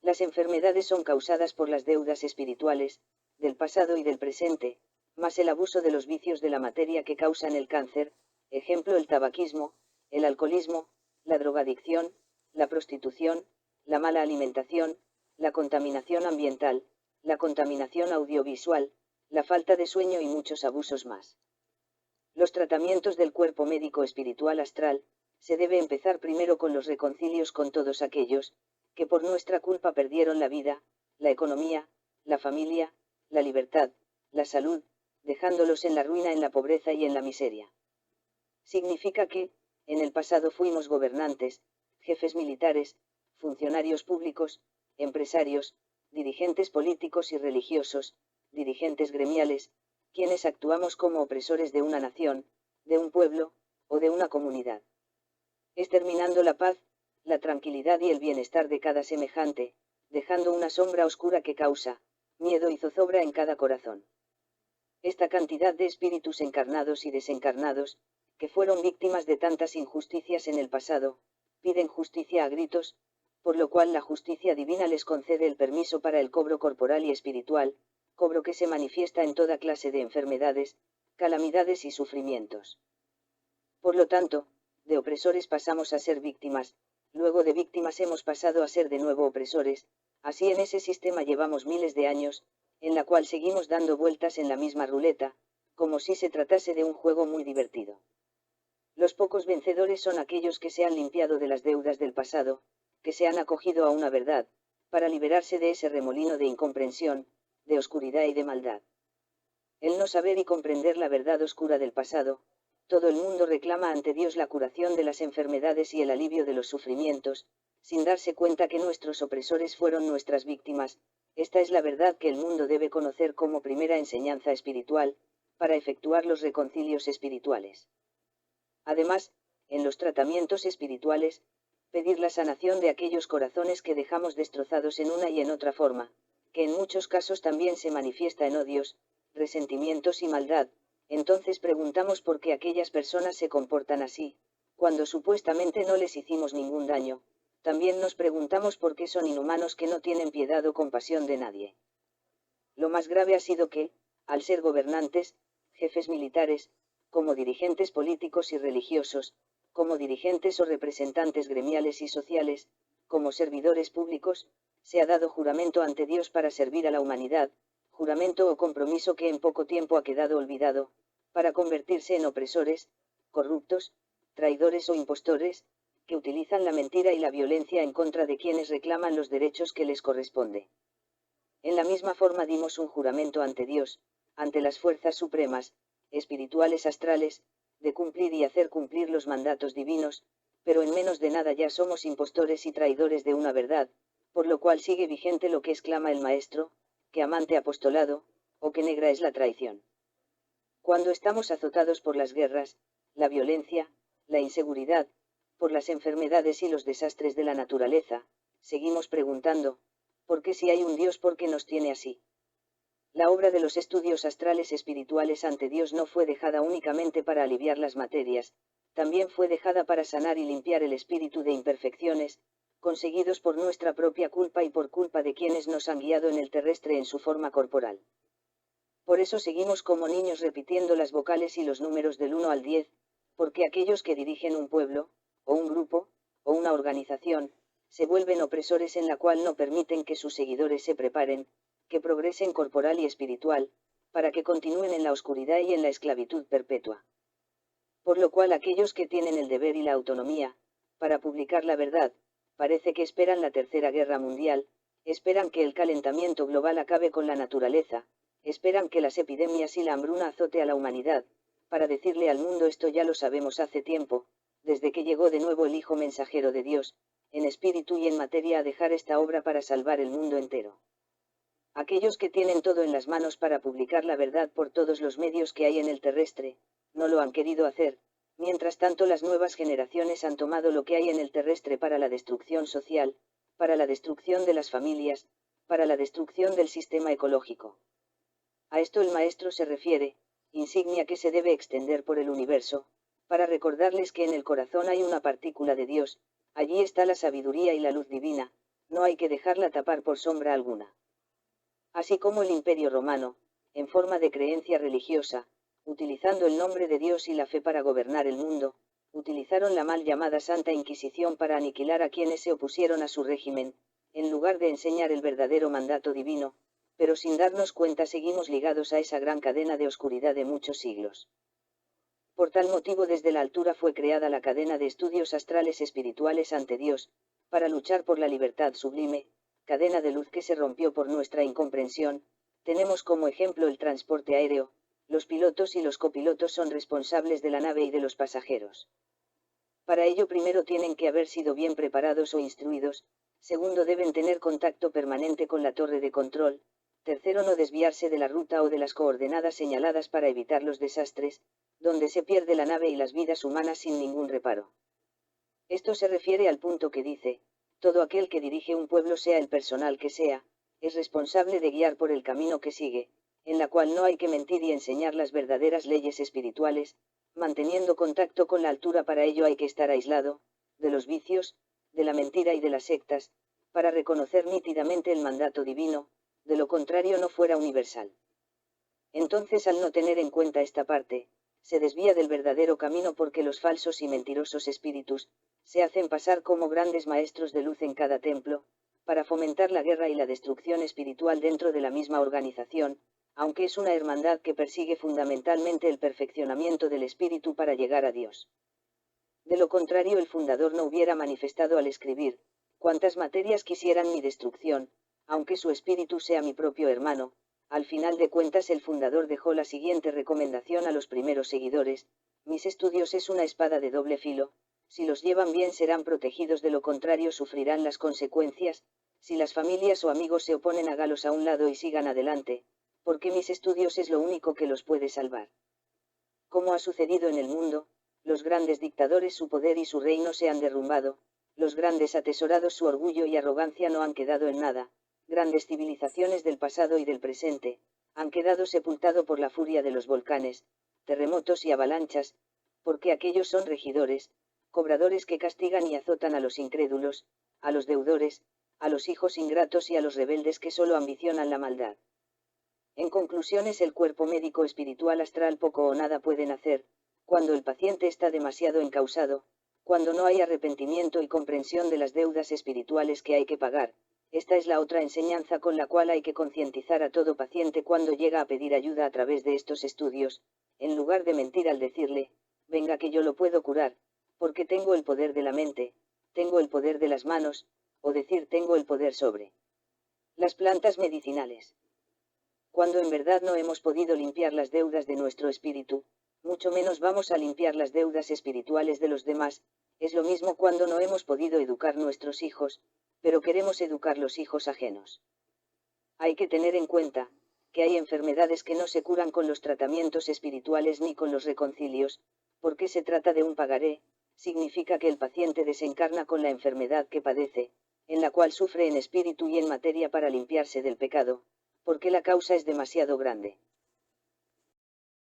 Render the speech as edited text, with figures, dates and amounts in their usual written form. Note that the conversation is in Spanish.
Las enfermedades son causadas por las deudas espirituales, del pasado y del presente, más el abuso de los vicios de la materia que causan el cáncer, ejemplo el tabaquismo, el alcoholismo, la drogadicción, la prostitución, la mala alimentación, la contaminación ambiental, la contaminación audiovisual, la falta de sueño y muchos abusos más. Los tratamientos del cuerpo médico espiritual astral, se debe empezar primero con los reconcilios con todos aquellos, que por nuestra culpa perdieron la vida, la economía, la familia, la libertad, la salud, dejándolos en la ruina, en la pobreza y en la miseria. Significa que, en el pasado fuimos gobernantes, jefes militares, funcionarios públicos, empresarios, dirigentes políticos y religiosos, dirigentes gremiales, quienes actuamos como opresores de una nación, de un pueblo, o de una comunidad. Exterminando la paz, la tranquilidad y el bienestar de cada semejante, dejando una sombra oscura que causa miedo y zozobra en cada corazón. Esta cantidad de espíritus encarnados y desencarnados, que fueron víctimas de tantas injusticias en el pasado, piden justicia a gritos, por lo cual la justicia divina les concede el permiso para el cobro corporal y espiritual, cobro que se manifiesta en toda clase de enfermedades, calamidades y sufrimientos. Por lo tanto, de opresores pasamos a ser víctimas, luego de víctimas hemos pasado a ser de nuevo opresores, así en ese sistema llevamos miles de años, en la cual seguimos dando vueltas en la misma ruleta, como si se tratase de un juego muy divertido. Los pocos vencedores son aquellos que se han limpiado de las deudas del pasado, que se han acogido a una verdad, para liberarse de ese remolino de incomprensión, de oscuridad y de maldad. El no saber y comprender la verdad oscura del pasado, todo el mundo reclama ante Dios la curación de las enfermedades y el alivio de los sufrimientos, sin darse cuenta que nuestros opresores fueron nuestras víctimas. Esta es la verdad que el mundo debe conocer como primera enseñanza espiritual, para efectuar los reconcilios espirituales. Además, en los tratamientos espirituales, pedir la sanación de aquellos corazones que dejamos destrozados en una y en otra forma, que en muchos casos también se manifiesta en odios, resentimientos y maldad. Entonces preguntamos por qué aquellas personas se comportan así, cuando supuestamente no les hicimos ningún daño. También nos preguntamos por qué son inhumanos que no tienen piedad o compasión de nadie. Lo más grave ha sido que, al ser gobernantes, jefes militares, como dirigentes políticos y religiosos, como dirigentes o representantes gremiales y sociales, como servidores públicos, se ha dado juramento ante Dios para servir a la humanidad, juramento o compromiso que en poco tiempo ha quedado olvidado, para convertirse en opresores, corruptos, traidores o impostores, que utilizan la mentira y la violencia en contra de quienes reclaman los derechos que les corresponde. En la misma forma dimos un juramento ante Dios, ante las fuerzas supremas, espirituales astrales, de cumplir y hacer cumplir los mandatos divinos, pero en menos de nada ya somos impostores y traidores de una verdad, por lo cual sigue vigente lo que exclama el Maestro, que amante apostolado, o que negra es la traición. Cuando estamos azotados por las guerras, la violencia, la inseguridad, por las enfermedades y los desastres de la naturaleza, seguimos preguntando, ¿por qué si hay un Dios, por qué nos tiene así? La obra de los estudios astrales espirituales ante Dios no fue dejada únicamente para aliviar las materias, también fue dejada para sanar y limpiar el espíritu de imperfecciones, conseguidos por nuestra propia culpa y por culpa de quienes nos han guiado en el terrestre en su forma corporal. Por eso seguimos como niños repitiendo las vocales y los números del 1 al 10, porque aquellos que dirigen un pueblo, o un grupo, o una organización, se vuelven opresores en la cual no permiten que sus seguidores se preparen, que progresen corporal y espiritual, para que continúen en la oscuridad y en la esclavitud perpetua. Por lo cual aquellos que tienen el deber y la autonomía, para publicar la verdad, parece que esperan la Tercera Guerra Mundial, esperan que el calentamiento global acabe con la naturaleza, esperan que las epidemias y la hambruna azote a la humanidad, para decirle al mundo esto ya lo sabemos hace tiempo, desde que llegó de nuevo el Hijo mensajero de Dios, en espíritu y en materia a dejar esta obra para salvar el mundo entero. Aquellos que tienen todo en las manos para publicar la verdad por todos los medios que hay en el terrestre, no lo han querido hacer. Mientras tanto las nuevas generaciones han tomado lo que hay en el terrestre para la destrucción social, para la destrucción de las familias, para la destrucción del sistema ecológico. A esto el Maestro se refiere, insignia que se debe extender por el universo, para recordarles que en el corazón hay una partícula de Dios, allí está la sabiduría y la luz divina, no hay que dejarla tapar por sombra alguna. Así como el Imperio Romano, en forma de creencia religiosa, utilizando el nombre de Dios y la fe para gobernar el mundo, utilizaron la mal llamada Santa Inquisición para aniquilar a quienes se opusieron a su régimen, en lugar de enseñar el verdadero mandato divino, pero sin darnos cuenta seguimos ligados a esa gran cadena de oscuridad de muchos siglos. Por tal motivo desde la altura fue creada la cadena de estudios astrales espirituales ante Dios, para luchar por la libertad sublime, cadena de luz que se rompió por nuestra incomprensión. Tenemos como ejemplo el transporte aéreo, los pilotos y los copilotos son responsables de la nave y de los pasajeros. Para ello primero tienen que haber sido bien preparados o instruidos, segundo deben tener contacto permanente con la torre de control, tercero no desviarse de la ruta o de las coordenadas señaladas para evitar los desastres, donde se pierde la nave y las vidas humanas sin ningún reparo. Esto se refiere al punto que dice, todo aquel que dirige un pueblo sea el personal que sea, es responsable de guiar por el camino que sigue, en la cual no hay que mentir y enseñar las verdaderas leyes espirituales, manteniendo contacto con la altura. Para ello hay que estar aislado, de los vicios, de la mentira y de las sectas, para reconocer nítidamente el mandato divino, de lo contrario no fuera universal. Entonces al no tener en cuenta esta parte, se desvía del verdadero camino porque los falsos y mentirosos espíritus, se hacen pasar como grandes maestros de luz en cada templo, para fomentar la guerra y la destrucción espiritual dentro de la misma organización, aunque es una hermandad que persigue fundamentalmente el perfeccionamiento del espíritu para llegar a Dios. De lo contrario el fundador no hubiera manifestado al escribir, cuantas materias quisieran mi destrucción, aunque su espíritu sea mi propio hermano. Al final de cuentas el fundador dejó la siguiente recomendación a los primeros seguidores: mis estudios es una espada de doble filo, si los llevan bien serán protegidos, de lo contrario sufrirán las consecuencias, si las familias o amigos se oponen hágalos a un lado y sigan adelante, porque mis estudios es lo único que los puede salvar. Como ha sucedido en el mundo, los grandes dictadores su poder y su reino se han derrumbado, los grandes atesorados su orgullo y arrogancia no han quedado en nada. Grandes civilizaciones del pasado y del presente, han quedado sepultado por la furia de los volcanes, terremotos y avalanchas, porque aquellos son regidores, cobradores que castigan y azotan a los incrédulos, a los deudores, a los hijos ingratos y a los rebeldes que solo ambicionan la maldad. En conclusión, es el cuerpo médico espiritual astral poco o nada pueden hacer, cuando el paciente está demasiado encausado, cuando no hay arrepentimiento y comprensión de las deudas espirituales que hay que pagar. Esta es la otra enseñanza con la cual hay que concientizar a todo paciente cuando llega a pedir ayuda a través de estos estudios, en lugar de mentir al decirle, venga que yo lo puedo curar, porque tengo el poder de la mente, tengo el poder de las manos, o decir tengo el poder sobre las plantas medicinales. Cuando en verdad no hemos podido limpiar las deudas de nuestro espíritu, mucho menos vamos a limpiar las deudas espirituales de los demás. Es lo mismo cuando no hemos podido educar nuestros hijos, pero queremos educar los hijos ajenos. Hay que tener en cuenta, que hay enfermedades que no se curan con los tratamientos espirituales ni con los reconcilios, porque se trata de un pagaré, significa que el paciente desencarna con la enfermedad que padece, en la cual sufre en espíritu y en materia para limpiarse del pecado, porque la causa es demasiado grande.